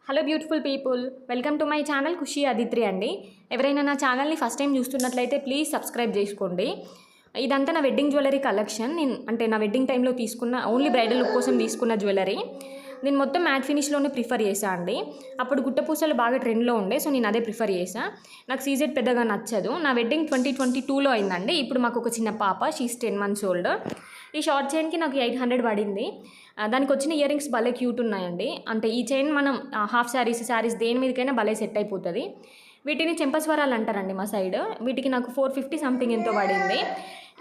Hello beautiful people, welcome to my channel Khushi Aditri అండి. ఎవరైనా నా ఛానల్ని ఫస్ట్ టైం చూస్తున్నట్లయితే ప్లీజ్ సబ్స్క్రైబ్ చేసుకోండి. ఇదంతా నా వెడ్డింగ్ జ్యువెలరీ కలెక్షన్. నేను నా వెడ్డింగ్ టైంలో తీసుకున్న ఓన్లీ బ్రైడల్ లుక్ కోసం తీసుకున్న జ్యువెలరీ. నేను మొత్తం మ్యాట్ ఫినిష్లోనే ప్రిఫర్ చేశాను అండి. అప్పుడు గుట్టపూసలు బాగా ట్రెండ్లో ఉండే, సో నేను అదే ప్రిఫర్ చేశాను. నాకు సీజెడ్ పెద్దగా నచ్చదు. నా వెడ్డింగ్ 2022లో అయిందండి. ఇప్పుడు మాకు ఒక చిన్న పాప, షీస్ 10 months ఓల్డ్. ఈ షార్ట్ చైన్కి నాకు 800 పడింది. దానికి వచ్చిన ఇయర్ రింగ్స్ భలే క్యూట్ ఉన్నాయండి. అంటే ఈ చైన్ మనం హాఫ్ శారీస్ దేని మీదకైనా భలే సెట్ అయిపోతుంది. వీటిని చెంపస్వరాలు అంటారండి మా సైడ్. వీటికి నాకు 450 సంథింగ్ ఎంతో పడింది.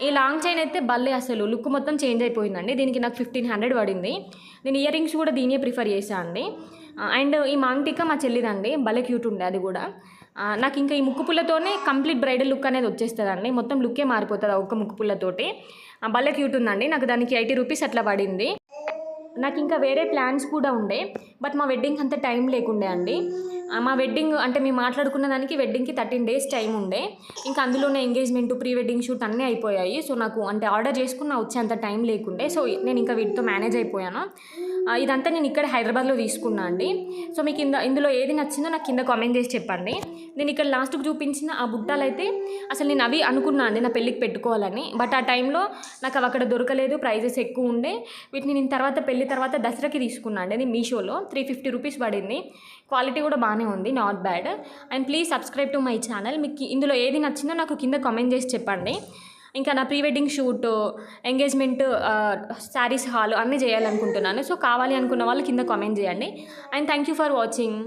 ఈ లాంగ్ చైన్ అయితే భలే అసలు లుక్ మొత్తం చేంజ్ అయిపోయిందండి. దీనికి నాకు 1500 పడింది. నేను ఇయర్ రింగ్స్ కూడా దీనే ప్రిఫర్ చేశాను అండి. అండ్ ఈ మాంగ్టికా మా చెల్లిదండి, భలే క్యూట్ ఉండే అది కూడా. నాకు ఇంకా ఈ ముక్కు పుల్లతోనే కంప్లీట్ బ్రైడల్ లుక్ అనేది వచ్చేస్తుందండి. మొత్తం లుక్కే మారిపోతుంది ఆ ఒక్క ముక్కు పుల్లతోటి. భలే క్యూట్ ఉందండి. నాకు దానికి 80 రూపీస్ అట్లా పడింది. నాకు ఇంకా వేరే ప్లాన్స్ కూడా ఉండే, బట్ మా వెడ్డింగ్ అంత టైం లేకుండే అండి. మా వెడ్డింగ్ అంటే మేము మాట్లాడుకున్న దానికి వెడ్డింగ్కి 13 days టైం ఉండే. ఇంకా అందులోనే ఎంగేజ్మెంట్, ప్రీ వెడ్డింగ్ షూట్ అన్నీ అయిపోయాయి. సో నాకు అంటే ఆర్డర్ చేసుకున్న వచ్చేంత టైం లేకుండే. సో నేను ఇంకా వీటితో మేనేజ్ అయిపోయాను. ఇదంతా నేను ఇక్కడ హైదరాబాద్లో తీసుకున్నా అండి. సో మీకు ఇందులో ఏది నచ్చిందో నాకు కింద కామెంట్ చేసి చెప్పండి. నేను ఇక్కడ లాస్ట్కి చూపించిన ఆ బుట్టాలు అయితే అసలు నేను అవి అనుకున్నా అండి నా పెళ్ళికి పెట్టుకోవాలని. బట్ ఆ టైంలో నాకు అవి అక్కడ దొరకలేదు, ప్రైజెస్ ఎక్కువ ఉండే. వీటిని నేను పెళ్లి తర్వాత దసరాకి తీసుకున్నా అండి. అది మీషోలో 350 రూపీస్ పడింది. క్వాలిటీ కూడా బాగానే ఉంది, not bad. And please subscribe to my channel. మీకు ఇందులో ఏది నచ్చిందో నాకు కింద కామెంట్ చేసి చెప్పండి. ఇంకా నా pre wedding shoot, engagement, saris hall అన్నీ చేయాలనుకుంటున్నాను. సో కావాలి అనుకున్న వాళ్ళు కింద కామెంట్ చేయండి. And thank you for watching.